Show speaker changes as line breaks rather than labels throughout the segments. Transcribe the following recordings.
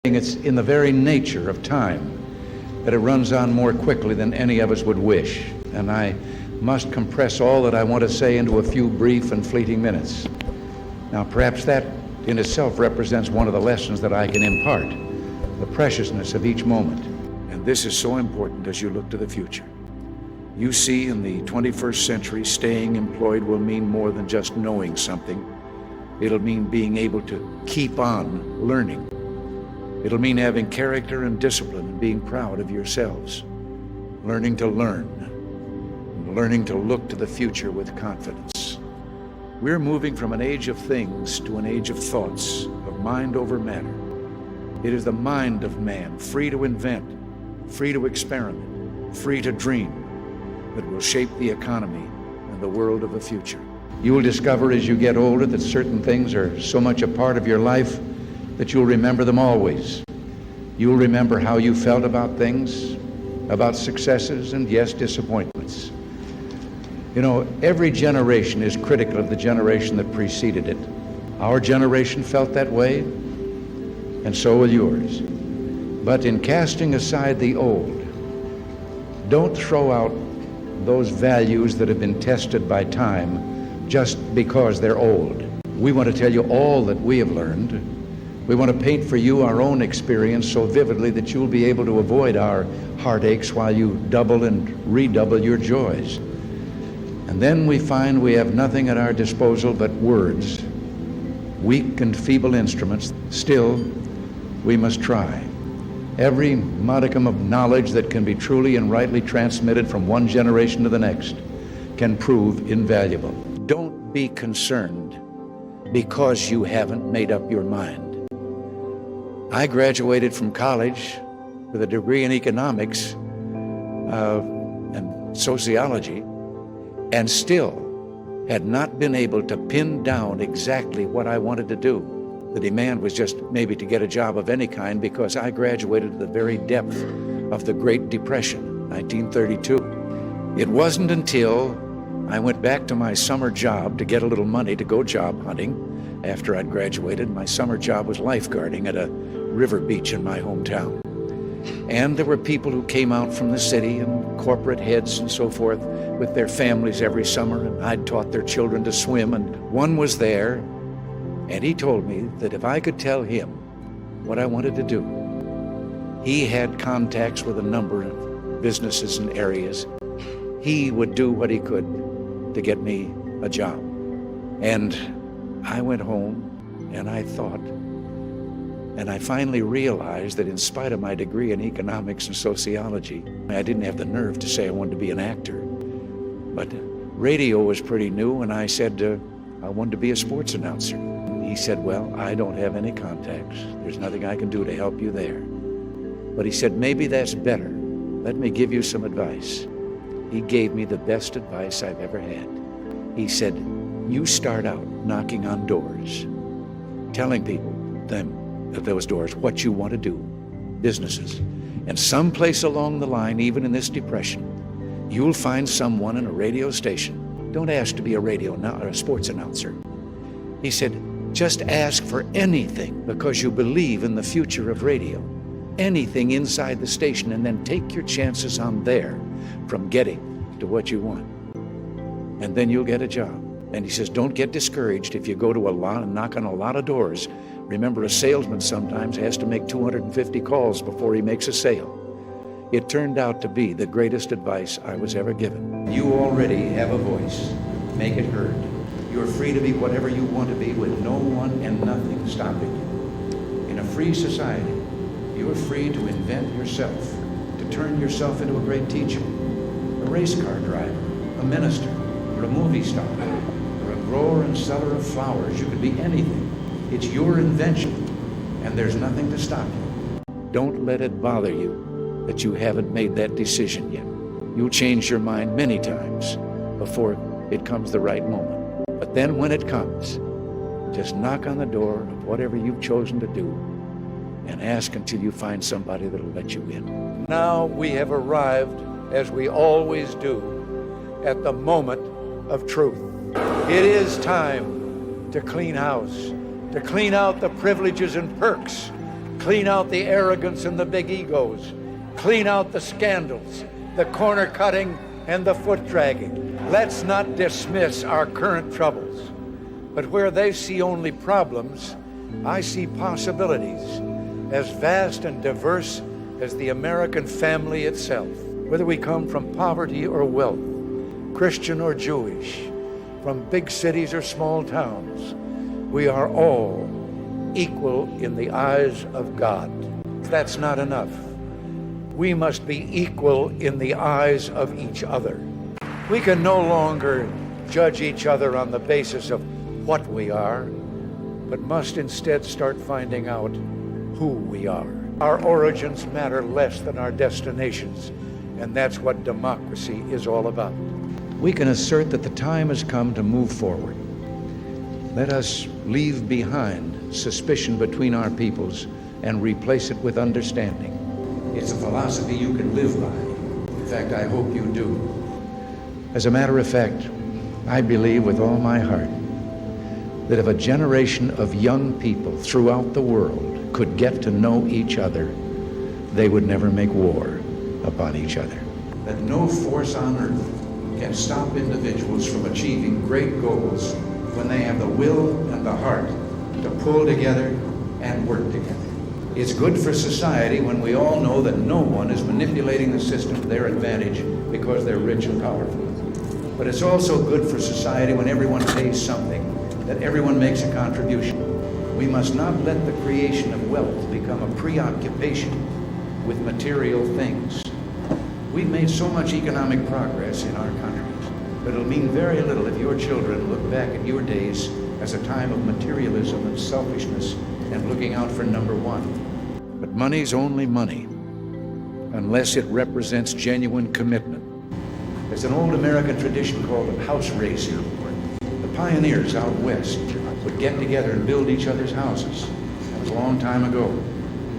It's in the very nature of time that it runs on more quickly than any of us would wish, and I must compress all that I want to say into a few brief and fleeting minutes. Now, perhaps that in itself represents one of the lessons that I can impart, the preciousness of each moment. And this is so important as you look to the future. You see, in the 21st century, staying employed will mean more than just knowing something. It'll mean being able to keep on learning. It'll mean having character and discipline and being proud of yourselves, learning to learn, and learning to look to the future with confidence. We're moving from an age of things to an age of thoughts, of mind over matter. It is the mind of man, free to invent, free to experiment, free to dream, that will shape the economy and the world of the future. You will discover as you get older that certain things are so much a part of your life that you'll remember them always. You'll remember how you felt about things, about successes, and yes, disappointments. You know, every generation is critical of the generation that preceded it. Our generation felt that way, and so will yours. But in casting aside the old, don't throw out those values that have been tested by time just because they're old. We want to tell you all that we have learned. We want to paint for you our own experience so vividly that you'll be able to avoid our heartaches while you double and redouble your joys. And then we find we have nothing at our disposal but words, weak and feeble instruments. Still, we must try. Every modicum of knowledge that can be truly and rightly transmitted from one generation to the next can prove invaluable. Don't be concerned because you haven't made up your mind. I graduated from college with a degree in economics and sociology, and still had not been able to pin down exactly what I wanted to do. The demand was just maybe to get a job of any kind because I graduated at the very depth of the Great Depression, 1932. It wasn't until I went back to my summer job to get a little money to go job hunting. After I'd graduated, my summer job was lifeguarding at a river beach in my hometown. And there were people who came out from the city and corporate heads and so forth with their families every summer, and I'd taught their children to swim, and one was there, and he told me that if I could tell him what I wanted to do, he had contacts with a number of businesses and areas. He would do what he could to get me a job. And I went home and I thought, and I finally realized that in spite of my degree in economics and sociology, I didn't have the nerve to say I wanted to be an actor. But radio was pretty new, and I said I wanted to be a sports announcer. He said, well, I don't have any contacts. There's nothing I can do to help you there. But he said, maybe that's better. Let me give you some advice. He gave me the best advice I've ever had. He said, you start out knocking on doors, telling people, them at those doors, what you want to do, businesses. And someplace along the line, even in this depression, you'll find someone in a radio station. Don't ask to be a or a sports announcer. He said, just ask for anything because you believe in the future of radio. Anything inside the station, and then take your chances on there from getting to what you want. And then you'll get a job. And he says, don't get discouraged if you go to a lot and knock on a lot of doors. Remember, a salesman sometimes has to make 250 calls before he makes a sale. It turned out to be the greatest advice I was ever given. You already have a voice. Make it heard. You're free to be whatever you want to be with no one and nothing stopping you. In a free society, you're free to invent yourself, to turn yourself into a great teacher, a race car driver, a minister, or a movie star, or a grower and seller of flowers. You could be anything. It's your invention, and there's nothing to stop you. Don't let it bother you that you haven't made that decision yet. You'll change your mind many times before it comes the right moment. But then when it comes, just knock on the door of whatever you've chosen to do and ask until you find somebody that'll let you in. Now we have arrived, as we always do, at the moment of truth. It is time to clean house, to clean out the privileges and perks Clean out the arrogance and the big egos. Clean out the scandals, the corner cutting, and the foot dragging. Let's not dismiss our current troubles. But where they see only problems, I see possibilities as vast and diverse as the American family itself. Whether we come from poverty or wealth, Christian or Jewish, from big cities or small towns, we are all equal in the eyes of God. That's not enough. We must be equal in the eyes of each other. We can no longer judge each other on the basis of what we are, but must instead start finding out who we are. Our origins matter less than our destinations, and that's what democracy is all about. We can assert that the time has come to move forward. Let us leave behind suspicion between our peoples and replace it with understanding. It's a philosophy you can live by. In fact, I hope you do. As a matter of fact, I believe with all my heart that if a generation of young people throughout the world could get to know each other, they would never make war upon each other. That no force on earth can stop individuals from achieving great goals when they have the will and the heart to pull together and work together. It's good for society when we all know that no one is manipulating the system to their advantage because they're rich and powerful. But it's also good for society when everyone pays something, that everyone makes a contribution. We must not let the creation of wealth become a preoccupation with material things. We've made so much economic progress in our country, but it'll mean very little if your children look back at your days as a time of materialism and selfishness and looking out for number one. But money's only money unless it represents genuine commitment. There's an old American tradition called house raising. The pioneers out west would get together and build each other's houses. That was a long time ago,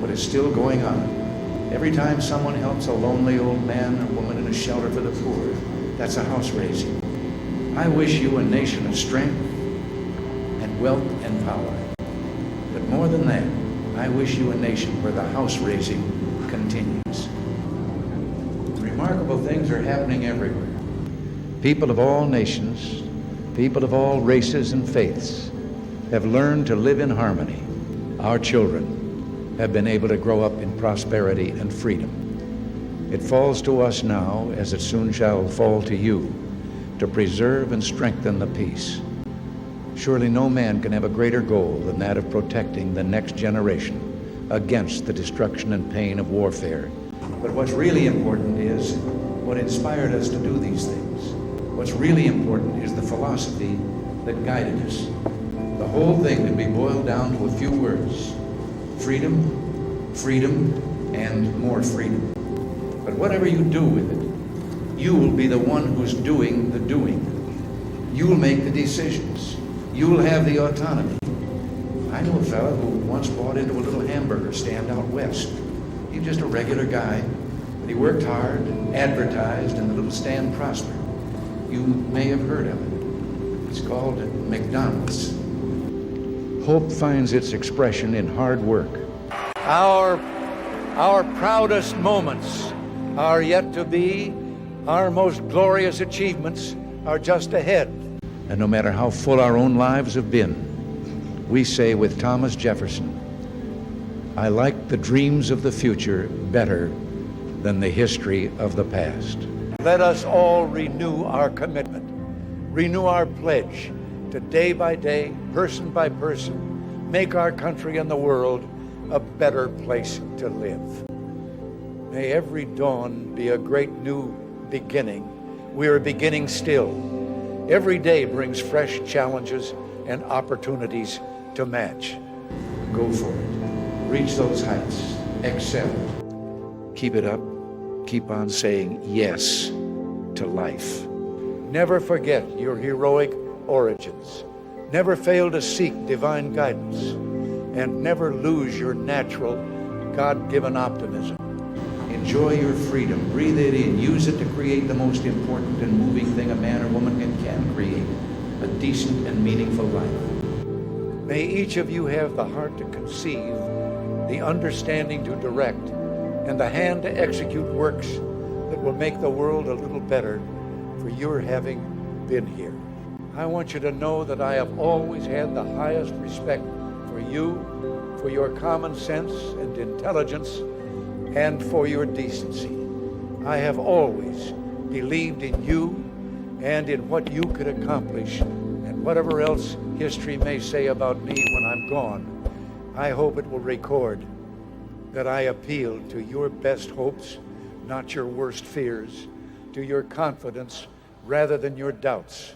but it's still going on. Every time someone helps a lonely old man or woman in a shelter for the poor, that's a house raising. I wish you a nation of strength and wealth and power. But more than that, I wish you a nation where the house raising continues. Remarkable things are happening everywhere. People of all nations, people of all races and faiths have learned to live in harmony. Our children have been able to grow up in prosperity and freedom. It falls to us now, as it soon shall fall to you, to preserve and strengthen the peace. Surely no man can have a greater goal than that of protecting the next generation against the destruction and pain of warfare. But what's really important is what inspired us to do these things. What's really important is the philosophy that guided us. The whole thing can be boiled down to a few words: freedom, freedom, and more freedom. But whatever you do with it, you will be the one who's doing the doing. You'll make the decisions. You'll have the autonomy. I know a fellow who once bought into a little hamburger stand out west. He was just a regular guy, but he worked hard, advertised, and the little stand prospered. You may have heard of it. It's called McDonald's. Hope finds its expression in hard work. Our proudest moments are yet to be. Our most glorious achievements are just ahead. And no matter how full our own lives have been, we say with Thomas Jefferson, I like the dreams of the future better than the history of the past. Let us all renew our commitment, renew our pledge to day by day, person by person, make our country and the world a better place to live. May every dawn be a great new beginning. We are beginning still. Every day brings fresh challenges and opportunities to match. Go for it. Reach those heights. Excel. Keep it up. Keep on saying yes to life. Never forget your heroic origins. Never fail to seek divine guidance. And never lose your natural, God-given optimism. Enjoy your freedom. Breathe it in. Use it to create the most important and moving thing a man or woman can create, a decent and meaningful life. May each of you have the heart to conceive the understanding to direct, and the hand to execute works that will make the world a little better for your having been here. I want you to know that I have always had the highest respect for you, for your common sense and intelligence, and for your decency. I have always believed in you and in what you could accomplish, and whatever else history may say about me when I'm gone, I hope it will record that I appealed to your best hopes, not your worst fears, to your confidence rather than your doubts.